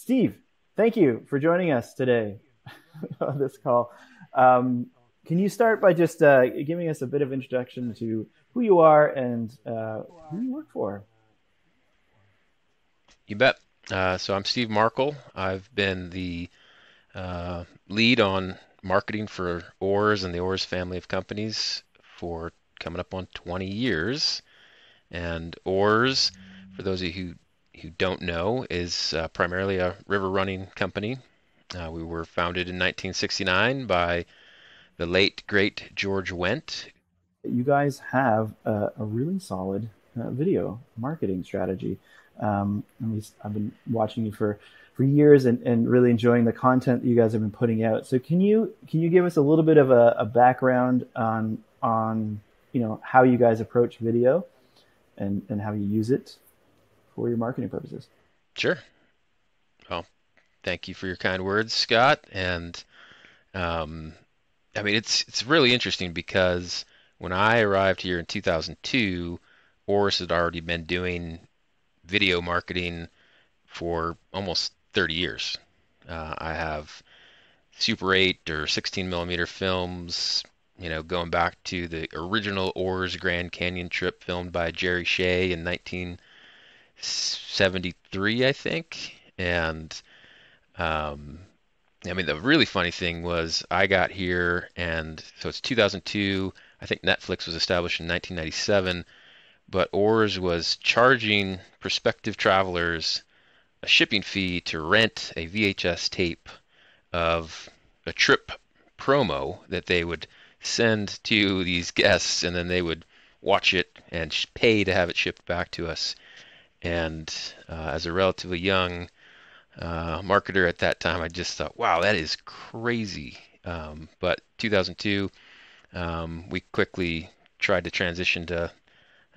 Steve, thank you for joining us today on this call. Um, can you start by just giving us a bit of introduction to who you are and who you work for? You bet. So I'm Steve Markle. I've been the lead on marketing for O.A.R.S and the O.A.R.S family of companies for coming up on 20 years. And O.A.R.S, for those of you who don't know, is primarily a river running company. We were founded in 1969 by the late, great George Wendt. You guys have a really solid video marketing strategy. At least I've been watching you for years and really enjoying the content that you guys have been putting out. So can you give us a little bit of a background on how you guys approach video and how you use it for your marketing purposes? Sure. Well, thank you for your kind words, Scott. And um, I mean, it's really interesting because when I arrived here in 2002, O.A.R.S had already been doing video marketing for almost 30 years. I have Super 8 or 16 millimeter films, going back to the original O.A.R.S Grand Canyon trip filmed by Jerry Shea in 1973, I think. And um, I mean, the really funny thing was I got here, and so it's 2002. I think Netflix was established in 1997, but O.A.R.S was charging prospective travelers a shipping fee to rent a VHS tape of a trip promo that they would send to these guests, and then they would watch it and pay to have it shipped back to us. And as a relatively young marketer at that time, I just thought, wow, that is crazy. But 2002, we quickly tried to transition to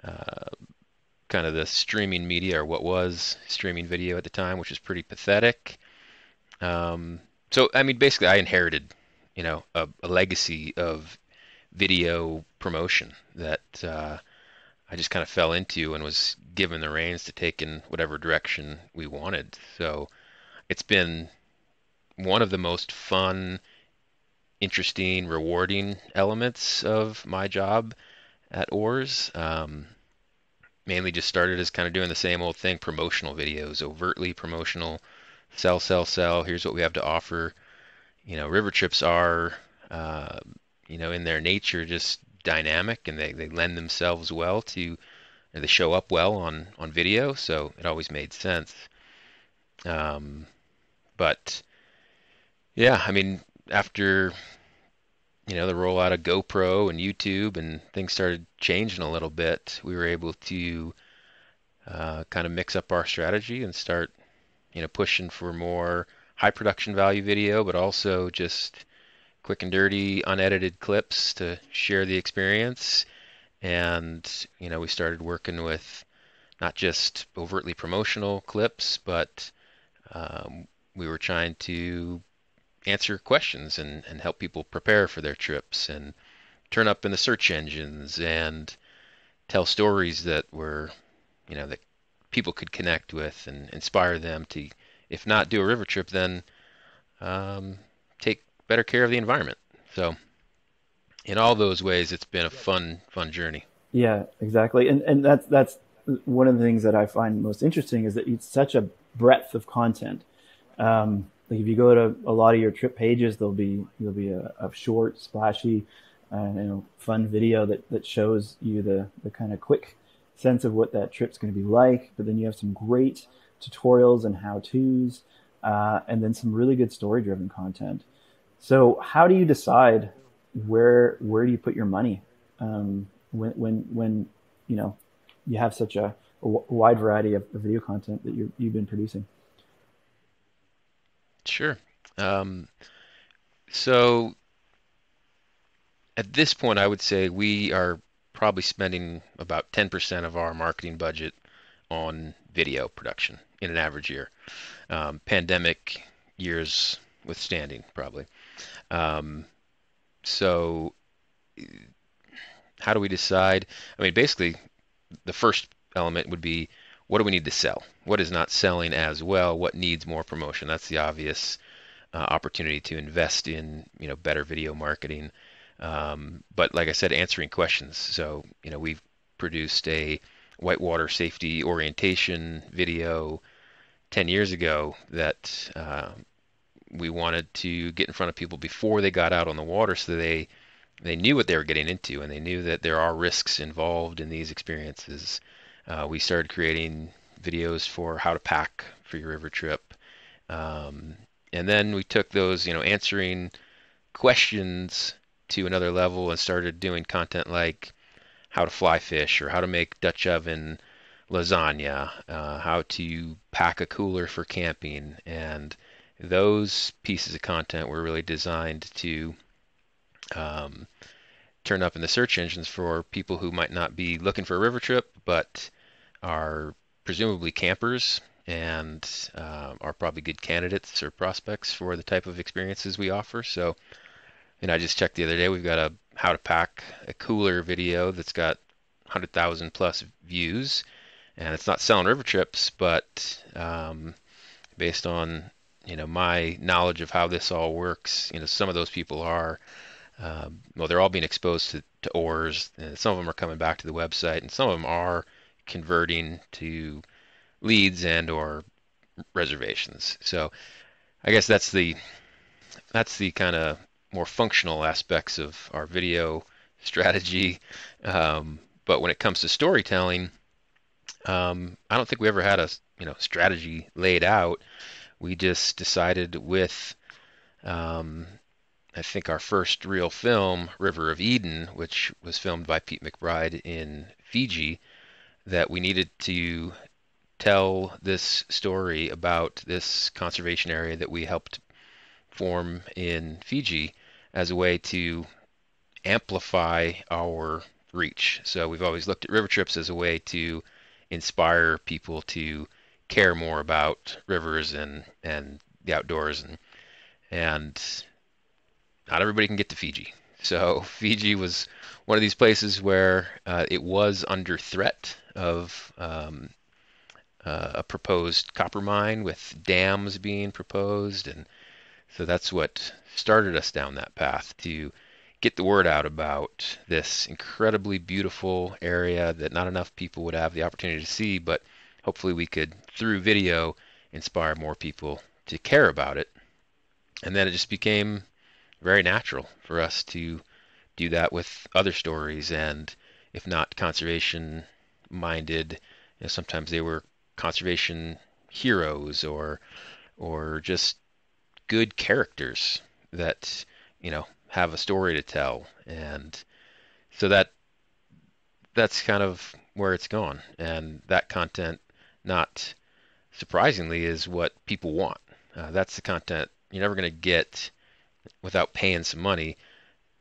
uh, kind of the streaming media, or what was streaming video at the time, which is pretty pathetic. Um, so, I mean, basically, I inherited, a legacy of video promotion that I just kind of fell into and was given the reins to take in whatever direction we wanted. So it's been one of the most fun, interesting, rewarding elements of my job at O.A.R.S. Mainly just started as kind of doing the same old thing, promotional videos, overtly promotional, sell, sell, sell. Here's what we have to offer. River trips are, uh, in their nature, just dynamic, and they lend themselves well to, or they show up well on video, so it always made sense. Um, but yeah, I mean, after the rollout of GoPro and YouTube and things started changing a little bit, we were able to kind of mix up our strategy and start, pushing for more high production value video, but also just quick and dirty, unedited clips to share the experience. And, we started working with not just overtly promotional clips, but we were trying to answer questions and help people prepare for their trips and turn up in the search engines and tell stories that were, that people could connect with and inspire them to, if not do a river trip, then um, take better care of the environment. So in all those ways, it's been a fun journey. Yeah, exactly. And that's one of the things that I find most interesting is that it's such a breadth of content. Like if you go to a lot of your trip pages, there'll be a short, splashy, fun video that shows you the kind of quick sense of what that trip's going to be like. But then you have some great tutorials and how-tos, and then some really good story-driven content. So how do you decide where do you put your money when you have such a wide variety of video content that you've been producing? Sure. Um, so at this point, I would say we are probably spending about 10% of our marketing budget on video production in an average year. Pandemic years withstanding, probably. Um, so how do we decide? I mean, basically, the first element would be what do we need to sell? What is not selling as well? What needs more promotion? That's the obvious opportunity to invest in, better video marketing. But like I said, answering questions. So, we've produced a whitewater safety orientation video 10 years ago that we wanted to get in front of people before they got out on the water, so they knew what they were getting into, and they knew that there are risks involved in these experiences. We started creating videos for how to pack for your river trip. Um, and then we took those, answering questions to another level and started doing content like how to fly fish or how to make Dutch oven lasagna, how to pack a cooler for camping. And those pieces of content were really designed to um, turn up in the search engines for people who might not be looking for a river trip, but are presumably campers and are probably good candidates or prospects for the type of experiences we offer. So, I just checked the other day, we've got a how to pack a cooler video that's got 100,000 plus views, and it's not selling river trips, but based on my knowledge of how this all works, some of those people are well, they're all being exposed to O.A.R.S. And some of them are coming back to the website, and some of them are converting to leads and or reservations. So I guess that's the kind of more functional aspects of our video strategy. But when it comes to storytelling, I don't think we ever had a strategy laid out. We just decided with I think our first real film, River of Eden, which was filmed by Pete McBride in Fiji, that we needed to tell this story about this conservation area that we helped form in Fiji as a way to amplify our reach. So we've always looked at river trips as a way to inspire people to care more about rivers and the outdoors and not everybody can get to Fiji. So Fiji was one of these places where it was under threat of a proposed copper mine with dams being proposed, and so that's what started us down that path to get the word out about this incredibly beautiful area that not enough people would have the opportunity to see, but hopefully we could, through video, inspire more people to care about it. And then it just became very natural for us to do that with other stories, and if not conservation minded, sometimes they were conservation heroes or just good characters that have a story to tell, and so that's kind of where it's gone, and that content, not surprisingly, is what people want. That's the content you're never going to get without paying some money,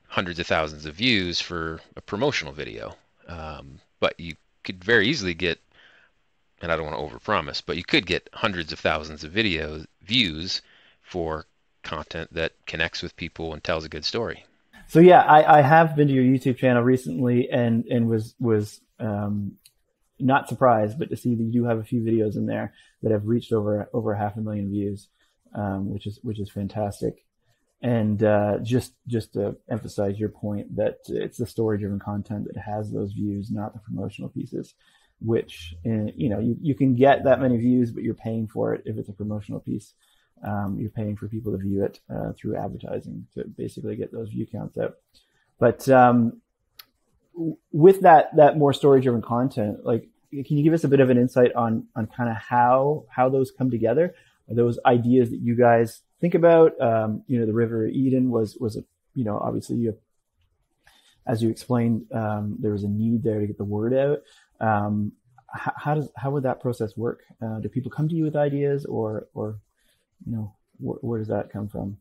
hundreds of thousands of views for a promotional video. But you could very easily get, and I don't want to overpromise, but you could get hundreds of thousands of video views for content that connects with people and tells a good story. So yeah, I have been to your YouTube channel recently and was not surprised, but to see that you do have a few videos in there that have reached over 500,000 views, which is fantastic. And just to emphasize your point that it's the story-driven content that has those views, not the promotional pieces. Which you can get that many views, but you're paying for it if it's a promotional piece. You're paying for people to view it through advertising to basically get those view counts out. But with that more story-driven content, like, can you give us a bit of an insight on kind of how those come together? Are those ideas that you guys think about? The River Eden was a, obviously you have, as you explained, there was a need there to get the word out. How would that process work? Do people come to you with ideas, or where does that come from?